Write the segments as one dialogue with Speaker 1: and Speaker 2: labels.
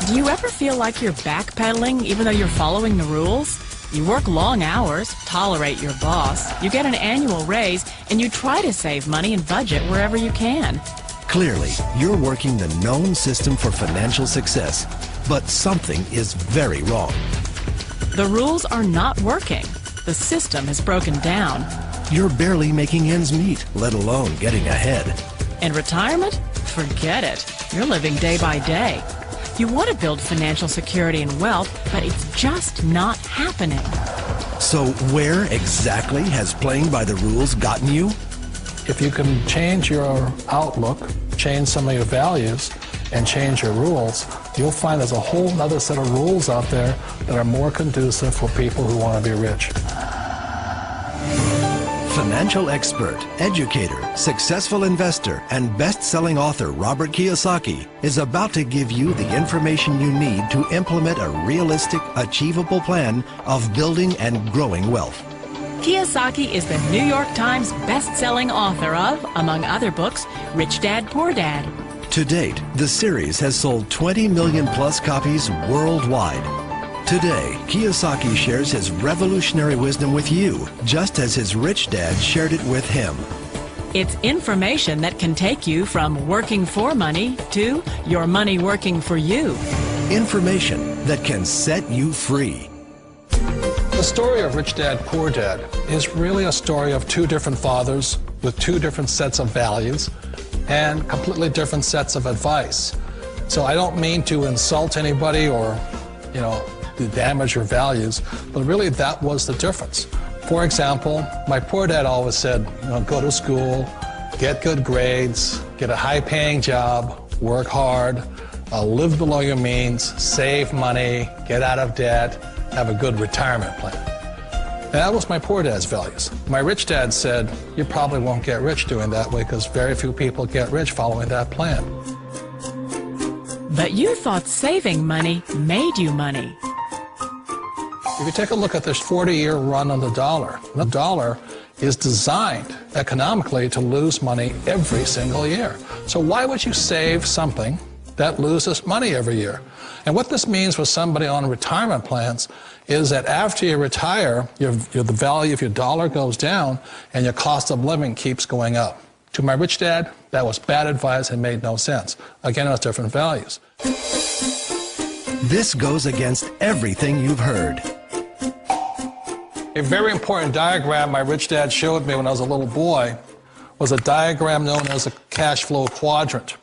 Speaker 1: Do you ever feel like you're backpedaling even though you're following the rules? You work long hours, tolerate your boss, you get an annual raise, and you try to save money and budget wherever you can.
Speaker 2: Clearly, you're working the known system for financial success, but something is very wrong.
Speaker 1: The rules are not working. The system has broken down.
Speaker 2: You're barely making ends meet, let alone getting ahead.
Speaker 1: And retirement? Forget it. You're living day by day. You want to build financial security and wealth, but it's just not happening.
Speaker 2: So where exactly has playing by the rules gotten you?
Speaker 3: If you can change your outlook, change some of your values, and change your rules, you'll find there's a whole other set of rules out there that are more conducive for people who want to be rich.
Speaker 2: Financial expert, educator, successful investor, and best-selling author Robert Kiyosaki is about to give you the information you need to implement a realistic, achievable plan of building and growing wealth.
Speaker 1: Kiyosaki is the New York Times best-selling author of, among other books, Rich Dad, Poor Dad.
Speaker 2: To date, the series has sold 20 million plus copies worldwide. Today, Kiyosaki shares his revolutionary wisdom with you, just as his rich dad shared it with him.
Speaker 1: It's information that can take you from working for money to your money working for you.
Speaker 2: Information that can set you free.
Speaker 3: The story of Rich Dad, Poor Dad is really a story of two different fathers with two different sets of values and completely different sets of advice. So I don't mean to insult anybody or, to damage your values, but really that was the difference. For example, my poor dad always said, go to school, get good grades, get a high-paying job, work hard, live below your means, save money, get out of debt, have a good retirement plan. And that was my poor dad's values. My rich dad said, you probably won't get rich doing that way because very few people get rich following that plan.
Speaker 1: But you thought saving money made you money.
Speaker 3: If you take a look at this 40-year run on the dollar is designed economically to lose money every single year. So why would you save something that loses money every year? And what this means for somebody on retirement plans is that after you retire, the value of your dollar goes down and your cost of living keeps going up. To my rich dad, that was bad advice and made no sense. Again, it was different values.
Speaker 2: This goes against everything you've heard.
Speaker 3: A very important diagram my rich dad showed me when I was a little boy was a diagram known as a cash flow quadrant.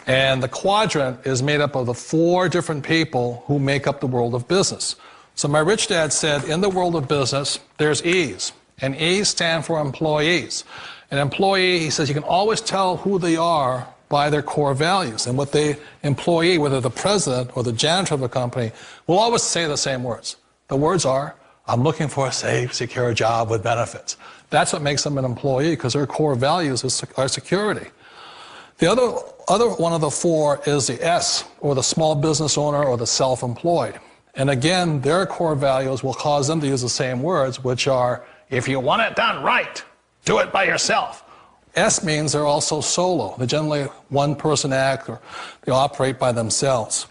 Speaker 3: And the quadrant is made up of the 4 different people who make up the world of business. So my rich dad said, in the world of business, there's E's. And E's stand for employees. An employee, he says, you can always tell who they are by their core values. And what the employee, whether the president or the janitor of the company, will always say the same words. The words are, I'm looking for a safe, secure job with benefits. That's what makes them an employee, because their core values are security. The other one of the 4 is the S, or the small business owner or the self-employed. And again, their core values will cause them to use the same words, which are, if you want it done right, do it by yourself. S means they're also solo. They're generally one-person act, or they operate by themselves.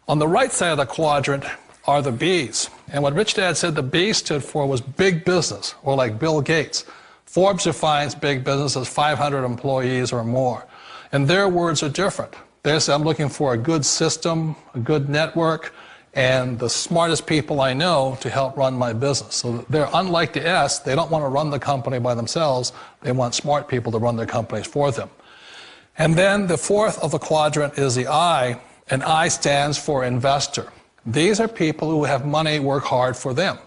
Speaker 3: On the right side of the quadrant are the B's. And what Rich Dad said the B stood for was big business, or like Bill Gates. Forbes defines big business as 500 employees or more. And their words are different. They say, I'm looking for a good system, a good network, and the smartest people I know to help run my business. So they're unlike the S. They don't want to run the company by themselves. They want smart people to run their companies for them. And then the 4th of the quadrant is the I, and I stands for investor. These are people who have money work hard for them.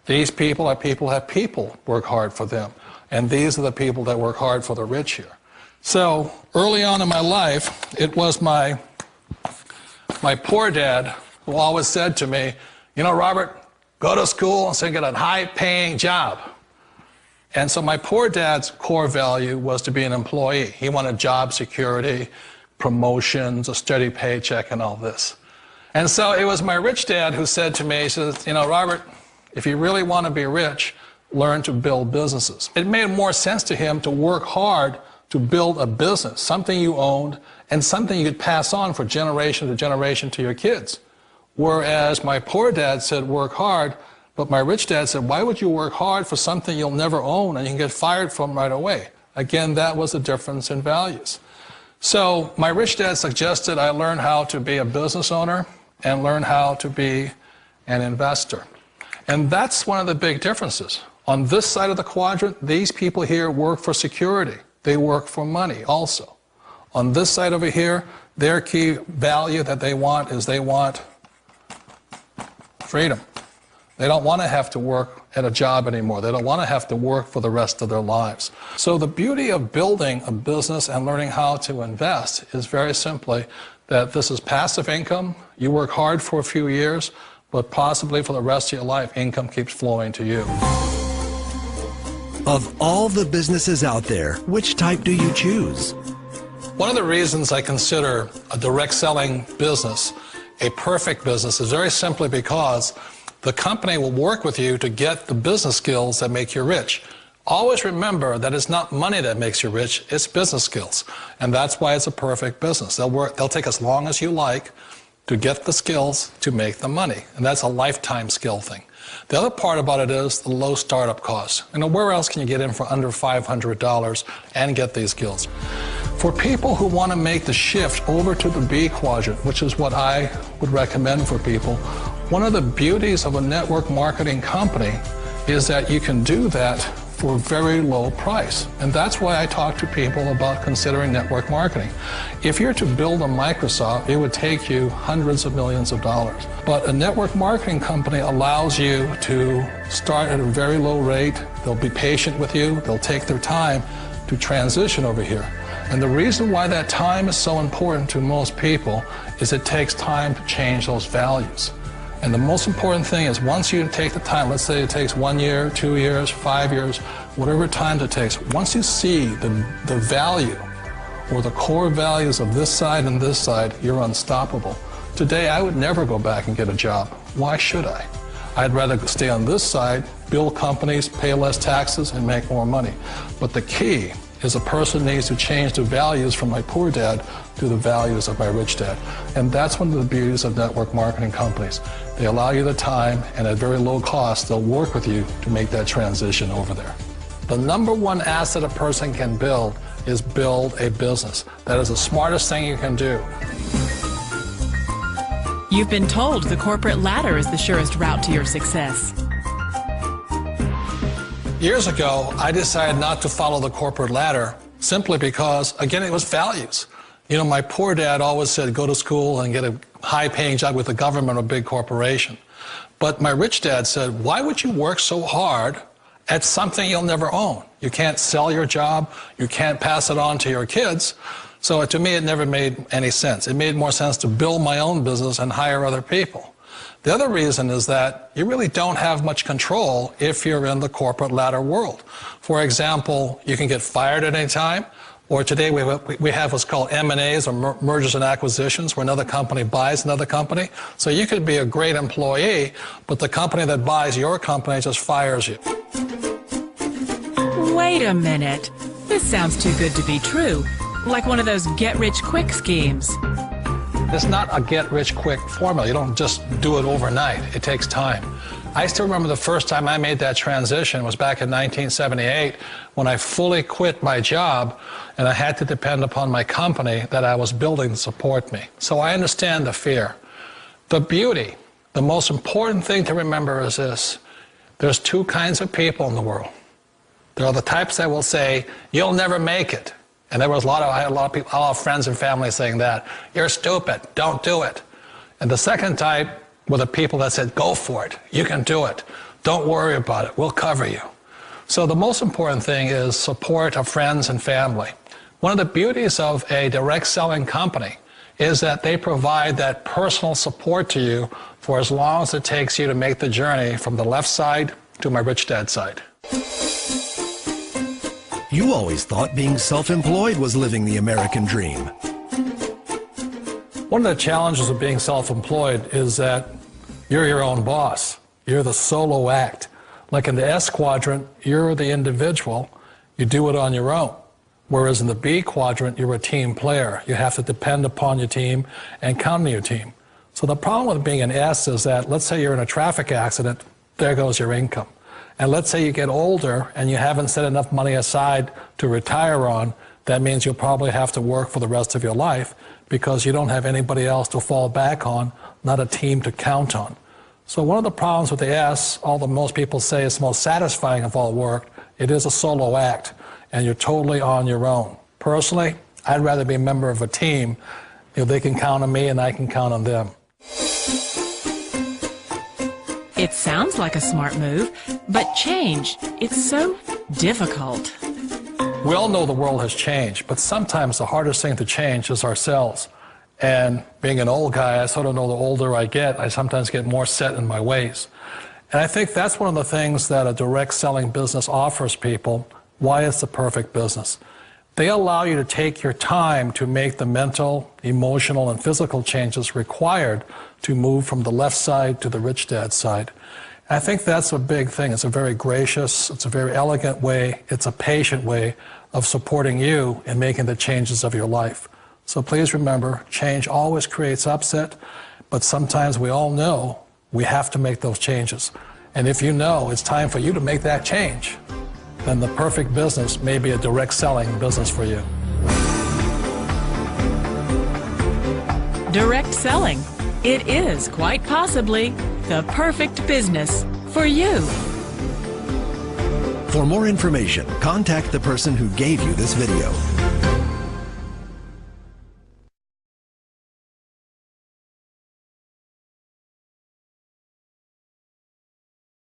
Speaker 3: These people are people who have people work hard for them. And these are the people that work hard for the rich here. So early on in my life, it was my poor dad who always said to me, Robert, go to school and get a high-paying job. And so my poor dad's core value was to be an employee. He wanted job security, promotions, a steady paycheck, and all this. And so it was my rich dad who said to me, he says, Robert, if you really want to be rich, learn to build businesses. It made more sense to him to work hard to build a business, something you owned and something you could pass on for generation to generation to your kids. Whereas my poor dad said, work hard, but my rich dad said, why would you work hard for something you'll never own and you can get fired from right away? Again, that was the difference in values. So my rich dad suggested I learn how to be a business owner and learn how to be an investor. And that's one of the big differences. On this side of the quadrant, these people here work for security. They work for money also. On this side over here, their key value that they want is they want freedom. They don't want to have to work at a job anymore. They don't want to have to work for the rest of their lives. So the beauty of building a business and learning how to invest is very simply that this is passive income. You work hard for a few years, but possibly for the rest of your life, income keeps flowing to you.
Speaker 2: Of all the businesses out there, which type do you choose?
Speaker 3: One of the reasons I consider a direct selling business a perfect business is very simply because the company will work with you to get the business skills that make you rich. Always remember that it's not money that makes you rich, it's business skills. And that's why it's a perfect business. They'll take as long as you like to get the skills to make the money. And that's a lifetime skill thing. The other part about it is the low startup cost. Where else can you get in for under $500 and get these skills? For people who want to make the shift over to the B quadrant, which is what I would recommend for people, one of the beauties of a network marketing company is that you can do that for a very low price. And that's why I talk to people about considering network marketing. If you're to build a Microsoft, it would take you hundreds of millions of dollars. But a network marketing company allows you to start at a very low rate. They'll be patient with you. They'll take their time to transition over here. And the reason why that time is so important to most people is it takes time to change those values. And the most important thing is once you take the time, let's say it takes 1 year, 2 years, 5 years, whatever time it takes, once you see the value or the core values of this side and this side, you're unstoppable. Today, I would never go back and get a job. Why should I? I'd rather stay on this side, build companies, pay less taxes, and make more money. But the key is a person needs to change the values from my poor dad to the values of my rich dad. And that's one of the beauties of network marketing companies. They allow you the time, and at very low cost, they'll work with you to make that transition over there. The number one asset a person can build is build a business. That is the smartest thing you can do.
Speaker 1: You've been told the corporate ladder is the surest route to your success.
Speaker 3: Years ago, I decided not to follow the corporate ladder simply because, again, it was values. You know, my poor dad always said, go to school and get a high-paying job with the government or a big corporation. But my rich dad said, why would you work so hard at something you'll never own? You can't sell your job. You can't pass it on to your kids. So to me, it never made any sense. It made more sense to build my own business and hire other people. The other reason is that you really don't have much control if you're in the corporate ladder world. For example, you can get fired at any time, or today we have what's called M&As, or mergers and acquisitions, where another company buys another company. So you could be a great employee, but the company that buys your company just fires you.
Speaker 1: Wait a minute. This sounds too good to be true. Like one of those get-rich-quick schemes.
Speaker 3: It's not a get-rich-quick formula. You don't just do it overnight. It takes time. I still remember the first time I made that transition was back in 1978 when I fully quit my job and I had to depend upon my company that I was building to support me. So I understand the fear. The beauty, the most important thing to remember is this. There's two kinds of people in the world. There are the types that will say, you'll never make it. And I had a lot of people, a lot of friends and family saying that. You're stupid, don't do it. And the second type were the people that said, go for it, you can do it. Don't worry about it, we'll cover you. So the most important thing is support of friends and family. One of the beauties of a direct selling company is that they provide that personal support to you for as long as it takes you to make the journey from the left side to my rich dad side.
Speaker 2: You always thought being self-employed was living the American dream.
Speaker 3: One of the challenges of being self-employed is that you're your own boss. You're the solo act. Like in the S quadrant, you're the individual. You do it on your own. Whereas in the B quadrant, you're a team player. You have to depend upon your team and count on your team. So the problem with being an S is that, let's say you're in a traffic accident, there goes your income. And let's say you get older and you haven't set enough money aside to retire on, that means you'll probably have to work for the rest of your life because you don't have anybody else to fall back on, not a team to count on. So one of the problems with the S, although most people say it's the most satisfying of all work, it is a solo act, and you're totally on your own. Personally, I'd rather be a member of a team if they can count on me and I can count on them.
Speaker 1: It sounds like a smart move, but change, it's so difficult.
Speaker 3: We all know the world has changed, but sometimes the hardest thing to change is ourselves. And being an old guy, I sort of know the older I get, I sometimes get more set in my ways. And I think that's one of the things that a direct selling business offers people, why it's the perfect business. They allow you to take your time to make the mental, emotional, and physical changes required to move from the left side to the rich dad side. And I think that's a big thing. It's a very gracious, it's a very elegant way, it's a patient way of supporting you in making the changes of your life. So please remember, change always creates upset, but sometimes we all know we have to make those changes. And if you know it's time for you to make that change, then the perfect business may be a direct selling business for you.
Speaker 1: Direct selling. It is quite possibly the perfect business for you.
Speaker 2: For more information, contact the person who gave you this video.